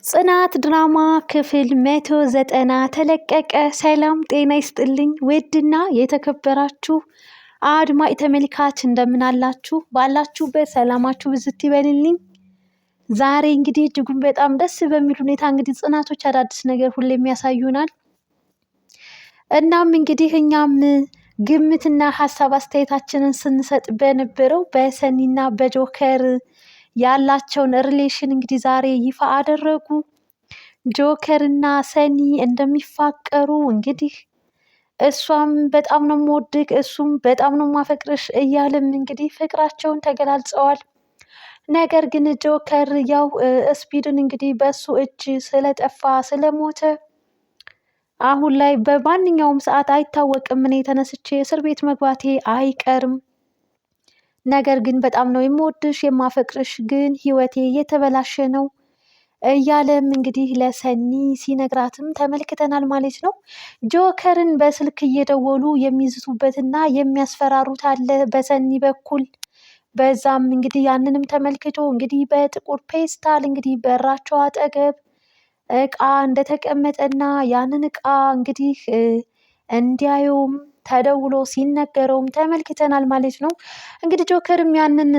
ጽናት ድራማ ክፍል 190 ተለቀቀ። ሰላም ጤና ይስጥልኝ ውድና የተከበራችሁ አድማጭ ተመልካች እንደምን አላችሁ? ባላችሁበት ሰላማችሁ ብዝት ይበልልኝ። ዛሬ እንግዲህ እጅጉን በጣም ደስ በሚል ሁኔታ እንግዲህ ጽናቶች አዳዲስ ነገር ሁሌም ያሳዩናል። እናም እንግዲህ እኛም ግምትና ሀሳብ አስተያየታችንን ስንሰጥ በነበረው በሰኒና በጆከር ያላቸውን ሪሌሽን እንግዲህ ዛሬ ይፋ አደረጉ። ጆከር እና ሰኒ እንደሚፋቀሩ እንግዲህ እሷም በጣም ነው የምወድቅ እሱም በጣም ነው የማፈቅርሽ እያለም እንግዲህ ፍቅራቸውን ተገላልጸዋል። ነገር ግን ጆከር ያው ስፒድን እንግዲህ በሱ እጅ ስለጠፋ ስለሞተ አሁን ላይ በማንኛውም ሰዓት አይታወቅም እኔ ተነስቼ እስር ቤት መግባቴ አይቀርም። ነገር ግን በጣም ነው የምወድሽ የማፈቅርሽ፣ ግን ህይወቴ የተበላሸ ነው እያለም እንግዲህ ለሰኒ ሲነግራትም ተመልክተናል ማለት ነው። ጆከርን በስልክ እየደወሉ የሚዝቱበትና የሚያስፈራሩት አለ በሰኒ በኩል። በዛም እንግዲህ ያንንም ተመልክቶ እንግዲህ በጥቁር ፔስታል እንግዲህ በራቸው አጠገብ እቃ እንደተቀመጠና ያንን እቃ እንግዲህ እንዲያየውም ተደውሎ ሲነገረውም ተመልክተናል ማለት ነው። እንግዲህ ጆከርም ያንን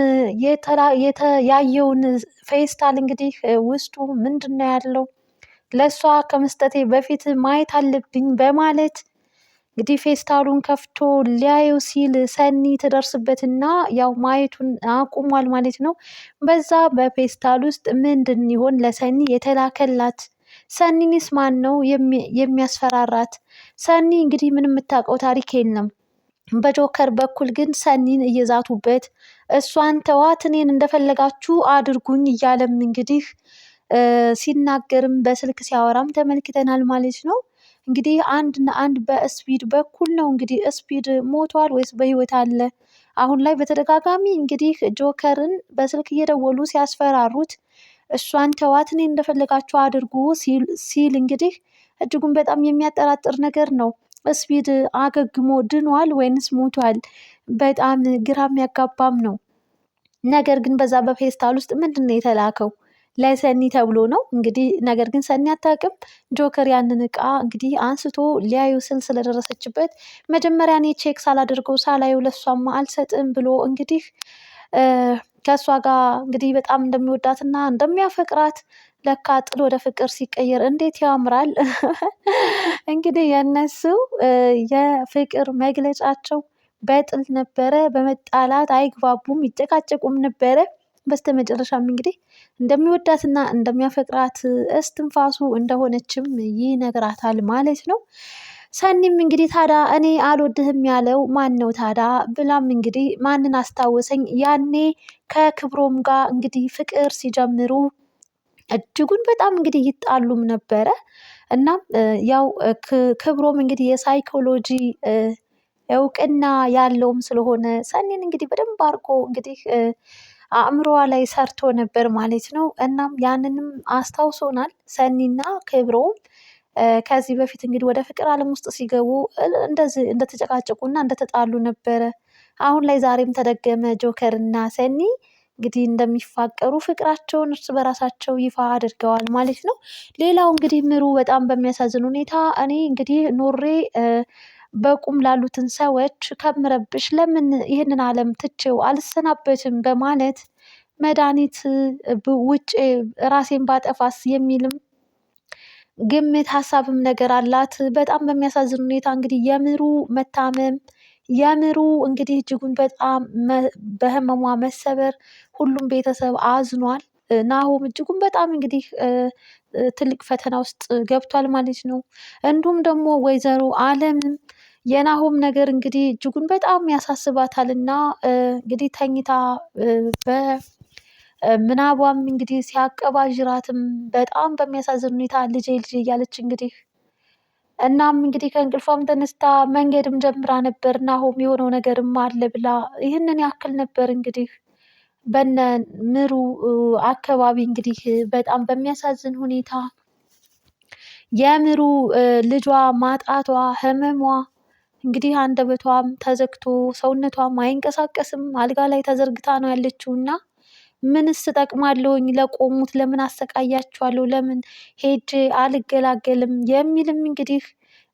ያየውን ፌስታል እንግዲህ ውስጡ ምንድን ነው ያለው ለእሷ ከመስጠቴ በፊት ማየት አለብኝ በማለት እንግዲህ ፌስታሉን ከፍቶ ሊያየው ሲል ሰኒ ትደርስበትና ያው ማየቱን አቁሟል ማለት ነው። በዛ በፌስታል ውስጥ ምንድን ይሆን ለሰኒ የተላከላት? ሰኒንስ ማን ነው የሚያስፈራራት? ሰኒ እንግዲህ ምንም የምታውቀው ታሪክ የለም። በጆከር በኩል ግን ሰኒን እየዛቱበት እሷን ተዋት እኔን እንደፈለጋችሁ አድርጉኝ እያለም እንግዲህ ሲናገርም በስልክ ሲያወራም ተመልክተናል ማለት ነው። እንግዲህ አንድና አንድ በስፒድ በኩል ነው እንግዲህ ስፒድ ሞቷል ወይስ በህይወት አለ? አሁን ላይ በተደጋጋሚ እንግዲህ ጆከርን በስልክ እየደወሉ ሲያስፈራሩት እሷን ተዋት እኔን እንደፈለጋችሁ አድርጉ ሲል እንግዲህ እጅጉን በጣም የሚያጠራጥር ነገር ነው። ስፒድ አገግሞ ድኗል ወይንስ ሞቷል? በጣም ግራ የሚያጋባም ነው። ነገር ግን በዛ በፌስታል ውስጥ ምንድን ነው የተላከው? ለሰኒ ተብሎ ነው እንግዲህ። ነገር ግን ሰኒ አታውቅም። ጆከር ያንን እቃ እንግዲህ አንስቶ ሊያዩ ስል ስለደረሰችበት መጀመሪያ እኔ ቼክ ሳላደርገው ሳላየው ለሷማ አልሰጥም ብሎ እንግዲህ ከእሷ ጋር እንግዲህ በጣም እንደሚወዳትና እንደሚያፈቅራት ለካ ጥል ወደ ፍቅር ሲቀየር እንዴት ያምራል! እንግዲህ የእነሱ የፍቅር መግለጫቸው በጥል ነበረ። በመጣላት አይግባቡም፣ ይጨቃጨቁም ነበረ። በስተመጨረሻም እንግዲህ እንደሚወዳትና እንደሚያፈቅራት እስትንፋሱ እንደሆነችም ይነግራታል ማለት ነው። ሰኒም እንግዲህ ታዲያ እኔ አልወድህም ያለው ማን ነው ታዲያ ብላም እንግዲህ ማንን አስታወሰኝ? ያኔ ከክብሮም ጋር እንግዲህ ፍቅር ሲጀምሩ እጅጉን በጣም እንግዲህ ይጣሉም ነበረ። እናም ያው ክብሮም እንግዲህ የሳይኮሎጂ እውቅና ያለውም ስለሆነ ሰኒን እንግዲህ በደንብ አድርጎ እንግዲህ አእምሮዋ ላይ ሰርቶ ነበር ማለት ነው። እናም ያንንም አስታውሶናል። ሰኒና ክብሮም ከዚህ በፊት እንግዲህ ወደ ፍቅር ዓለም ውስጥ ሲገቡ እንደዚህ እንደተጨቃጨቁና እንደተጣሉ ነበረ። አሁን ላይ ዛሬም ተደገመ። ጆከር እና ሰኒ እንግዲህ እንደሚፋቀሩ ፍቅራቸውን እርስ በራሳቸው ይፋ አድርገዋል ማለት ነው። ሌላው እንግዲህ ምሩ በጣም በሚያሳዝን ሁኔታ እኔ እንግዲህ ኖሬ በቁም ላሉትን ሰዎች ከምረብሽ ለምን ይህንን ዓለም ትቼው አልሰናበትም በማለት መድኃኒት ውጭ ራሴን ባጠፋስ የሚልም ግምት ሀሳብም ነገር አላት። በጣም በሚያሳዝን ሁኔታ እንግዲህ የምሩ መታመም የምሩ እንግዲህ እጅጉን በጣም በህመሟ መሰበር ሁሉም ቤተሰብ አዝኗል። ናሆም እጅጉን በጣም እንግዲህ ትልቅ ፈተና ውስጥ ገብቷል ማለት ነው። እንዲሁም ደግሞ ወይዘሮ አለምም የናሆም ነገር እንግዲህ እጅጉን በጣም ያሳስባታልና እንግዲህ ተኝታ በምናቧም እንግዲህ ሲያቀባዥራትም በጣም በሚያሳዝን ሁኔታ ልጄ ልጄ እያለች እንግዲህ እናም እንግዲህ ከእንቅልፏም ተነስታ መንገድም ጀምራ ነበር። ናሆም የሆነው ነገርም አለ ብላ ይህንን ያክል ነበር እንግዲህ በነ ምሩ አካባቢ እንግዲህ በጣም በሚያሳዝን ሁኔታ የምሩ ልጇ ማጣቷ ህመሟ እንግዲህ አንደበቷም ተዘግቶ ሰውነቷም አይንቀሳቀስም፣ አልጋ ላይ ተዘርግታ ነው ያለችው እና ምንስ እጠቅማለሁኝ? ለቆሙት ለምን አሰቃያቸዋለሁ? ለምን ሄጄ አልገላገልም? የሚልም እንግዲህ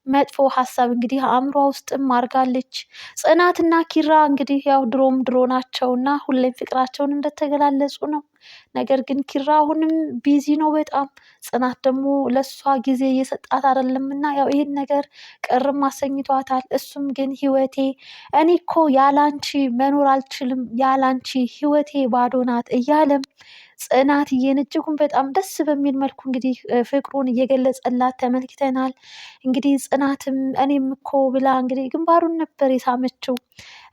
መጥፎ ሀሳብ እንግዲህ አእምሯ ውስጥም አድርጋለች። ጽናትና ኪራ እንግዲህ ያው ድሮም ድሮ ናቸውና ሁሌም ፍቅራቸውን እንደተገላለጹ ነው። ነገር ግን ኪራ አሁንም ቢዚ ነው በጣም። ጽናት ደግሞ ለእሷ ጊዜ እየሰጣት አይደለም እና ያው ይሄን ነገር ቅርም አሰኝቷታል። እሱም ግን ህይወቴ እኔ እኮ ያላንቺ መኖር አልችልም፣ ያላንቺ ህይወቴ ባዶ ናት እያለም ጽናትዬን እጅጉን በጣም ደስ በሚል መልኩ እንግዲህ ፍቅሩን እየገለጸላት ተመልክተናል። እንግዲህ ጽናትም እኔም እኮ ብላ እንግዲህ ግንባሩን ነበር የሳመችው።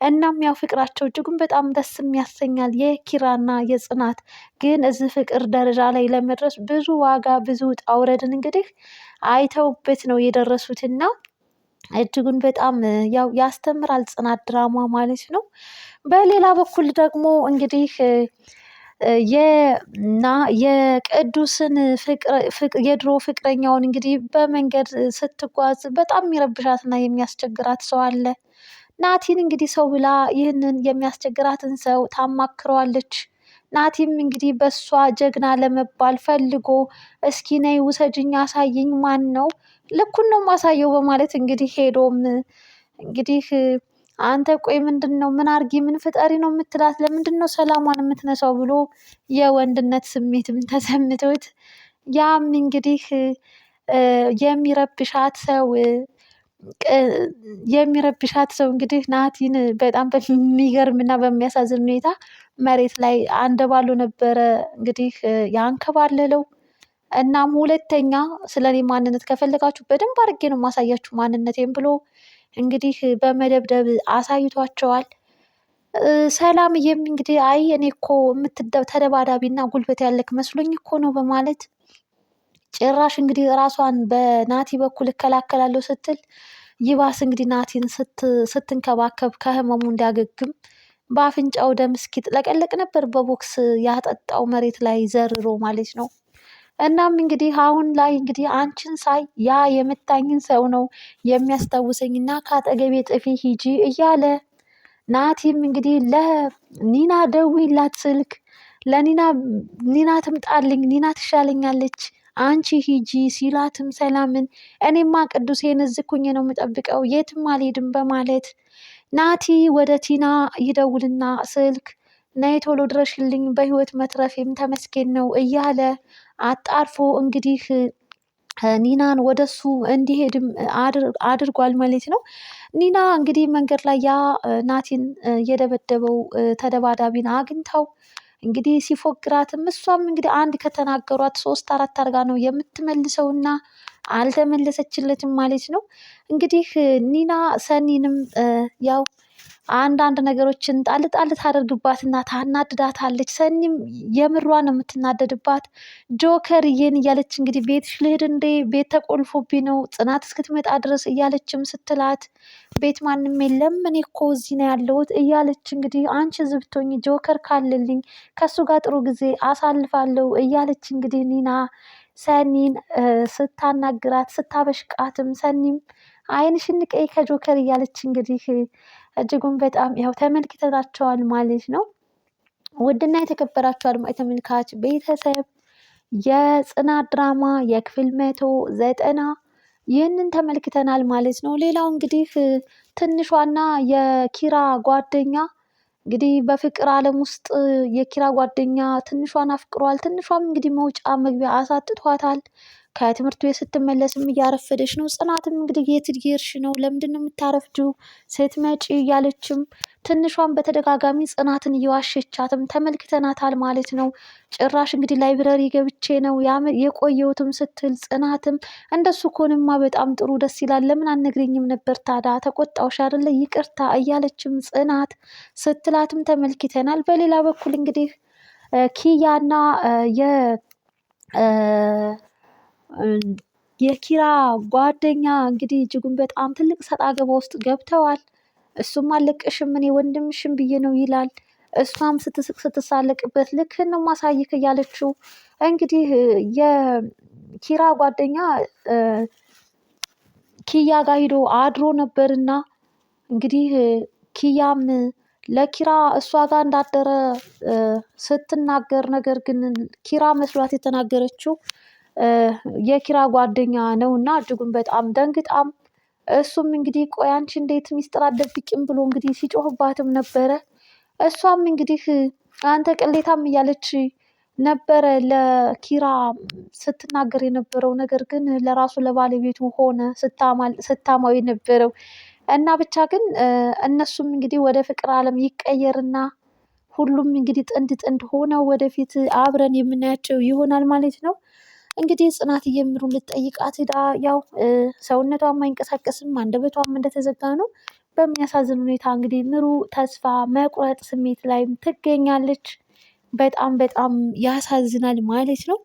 እናም ያው ፍቅራቸው እጅጉን በጣም ደስ የሚያሰኛል የኪራና የጽናት። ግን እዚህ ፍቅር ደረጃ ላይ ለመድረስ ብዙ ዋጋ ብዙ ውጣ ውረድን እንግዲህ አይተውበት ነው የደረሱትና እጅጉን በጣም ያው ያስተምራል ጽናት ድራማ ማለት ነው። በሌላ በኩል ደግሞ እንግዲህ የቅዱስን የድሮ ፍቅረኛውን እንግዲህ በመንገድ ስትጓዝ በጣም የሚረብሻትና የሚያስቸግራት ሰው አለ። ናቲን እንግዲህ ሰው ብላ ይህንን የሚያስቸግራትን ሰው ታማክረዋለች። ናቲም እንግዲህ በሷ ጀግና ለመባል ፈልጎ እስኪ ነይ ውሰጅኝ አሳየኝ ማን ነው ልኩን ነው ማሳየው በማለት እንግዲህ ሄዶም እንግዲህ አንተ ቆይ ምንድን ነው ምን አርጊ ምን ፍጠሪ ነው የምትላት ለምንድን ነው ሰላሟን የምትነሳው ብሎ የወንድነት ስሜትም ተሰምቶት ያም እንግዲህ የሚረብሻት ሰው እንግዲህ ናቲን በጣም በሚገርም እና በሚያሳዝን ሁኔታ መሬት ላይ አንደባሎ ነበረ እንግዲህ ያንከባለለው። እናም ሁለተኛ ስለ እኔ ማንነት ከፈለጋችሁ በደንብ አድርጌ ነው ማሳያችሁ ማንነቴም ብሎ እንግዲህ በመደብደብ አሳይቷቸዋል። ሰላምዬም እንግዲህ አይ እኔ እኮ ተደባዳቢና ጉልበት ያለክ መስሎኝ እኮ ነው በማለት ጭራሽ እንግዲህ ራሷን በናቲ በኩል እከላከላለሁ ስትል ይባስ እንግዲህ ናቲን ስትንከባከብ ከህመሙ እንዲያገግም በአፍንጫው ደም እስኪጥለቀለቅ ነበር በቦክስ ያጠጣው መሬት ላይ ዘርሮ ማለት ነው። እናም እንግዲህ አሁን ላይ እንግዲህ አንቺን ሳይ ያ የመታኝን ሰው ነው የሚያስታውሰኝና ከአጠገቤ ጥፊ ሂጂ እያለ ናቲም እንግዲህ ለኒና ደውይላት ስልክ ኒና ትምጣልኝ፣ ኒና ትሻለኛለች፣ አንቺ ሂጂ ሲላትም ሰላምን እኔማ ቅዱሴን እዝኩኝ ነው የምጠብቀው የትም አልሄድም በማለት ናቲ ወደ ቲና ይደውልና ስልክ ነይ ቶሎ ድረሽልኝ በህይወት መትረፌም ተመስገን ነው እያለ አጣርፎ እንግዲህ ኒናን ወደሱ እንዲሄድም አድርጓል ማለት ነው። ኒና እንግዲህ መንገድ ላይ ያ ናቲን የደበደበው ተደባዳቢን አግኝታው እንግዲህ ሲፎግራትም እሷም እንግዲህ አንድ ከተናገሯት 3 4 አርጋ ነው የምትመልሰውና አልተመለሰችለትም ማለት ነው። እንግዲህ ኒና ሰኒንም ያው አንዳንድ ነገሮችን ጣል ጣል ታደርግባትና ታናድዳታለች። ሰኒም የምሯን የምትናደድባት ጆከርዬን እያለች እንግዲህ ቤትሽ ልሄድ እንዴ ቤት ተቆልፎብኝ ነው ጽናት እስክትመጣ ድረስ እያለችም ስትላት ቤት ማንም የለም እኔ እኮ እዚህ ነው ያለሁት እያለች እንግዲህ አንቺ ዝብቶኝ ጆከር ካለልኝ ከሱ ጋር ጥሩ ጊዜ አሳልፋለሁ እያለች እንግዲህ ኒና ሰኒን ስታናግራት ስታበሽቃትም ሰኒም ዓይንሽን ንቀይ ከጆከር እያለች እንግዲህ እጅጉን በጣም ያው ተመልክተናቸዋል ማለት ነው። ውድና የተከበራችሁ አድማጭ ተመልካች ቤተሰብ የጽናት ድራማ የክፍል 190 ይህንን ተመልክተናል ማለት ነው። ሌላው እንግዲህ ትንሿና የኪራ ጓደኛ እንግዲህ በፍቅር ዓለም ውስጥ የኪራ ጓደኛ ትንሿን አፍቅሯል። ትንሿም እንግዲህ መውጫ መግቢያ አሳጥቷታል። ከትምህርት ቤት ስትመለስም እያረፈደች ነው። ጽናትም እንግዲህ የት እየሄድሽ ነው? ለምንድን ነው የምታረፍጂው? ስትመጪ እያለችም ትንሿን በተደጋጋሚ ጽናትን እየዋሸቻትም ተመልክተናታል ማለት ነው። ጭራሽ እንግዲህ ላይብረሪ ገብቼ ነው የቆየሁትም ስትል ጽናትም እንደሱ ከሆነማ በጣም ጥሩ ደስ ይላል፣ ለምን አልነግረኝም ነበር ታዲያ? ተቆጣሁሽ አይደለ? ይቅርታ እያለችም ጽናት ስትላትም ተመልክተናል። በሌላ በኩል እንግዲህ ኪያና የኪራ ጓደኛ እንግዲህ እጅጉን በጣም ትልቅ ሰጣ ገባ ውስጥ ገብተዋል። እሱም አለቅሽም እኔ ወንድምሽም ብዬ ነው ይላል። እሷም ስትስቅ ስትሳለቅበት ልክህን ነው ማሳይክ እያለችው እንግዲህ የኪራ ጓደኛ ኪያ ጋር ሂዶ አድሮ ነበርና እንግዲህ ኪያም ለኪራ እሷ ጋር እንዳደረ ስትናገር፣ ነገር ግን ኪራ መስሏት የተናገረችው የኪራ ጓደኛ ነው እና እጅጉን በጣም ደንግጣም እሱም እንግዲህ ቆይ አንቺ እንዴት ሚስጥር አትደብቂም ብሎ እንግዲህ ሲጮህባትም ነበረ። እሷም እንግዲህ አንተ ቅሌታም እያለች ነበረ ለኪራ ስትናገር የነበረው፣ ነገር ግን ለራሱ ለባለቤቱ ሆነ ስታማው የነበረው እና ብቻ ግን እነሱም እንግዲህ ወደ ፍቅር ዓለም ይቀየርና ሁሉም እንግዲህ ጥንድ ጥንድ ሆነው ወደፊት አብረን የምናያቸው ይሆናል ማለት ነው። እንግዲህ ጽናት እየምሩን ልትጠይቃት ሄዳ ያው ሰውነቷም አይንቀሳቀስም አንደበቷም እንደተዘጋ ነው። በሚያሳዝን ሁኔታ እንግዲህ ምሩ ተስፋ መቁረጥ ስሜት ላይም ትገኛለች። በጣም በጣም ያሳዝናል ማለት ነው።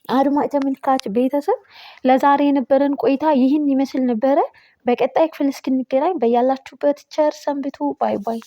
አድማጭ ተመልካች ቤተሰብ ለዛሬ የነበረን ቆይታ ይህን ይመስል ነበረ። በቀጣይ ክፍል እስክንገናኝ በያላችሁበት ቸር ሰንብቱ። ባይ ባይ።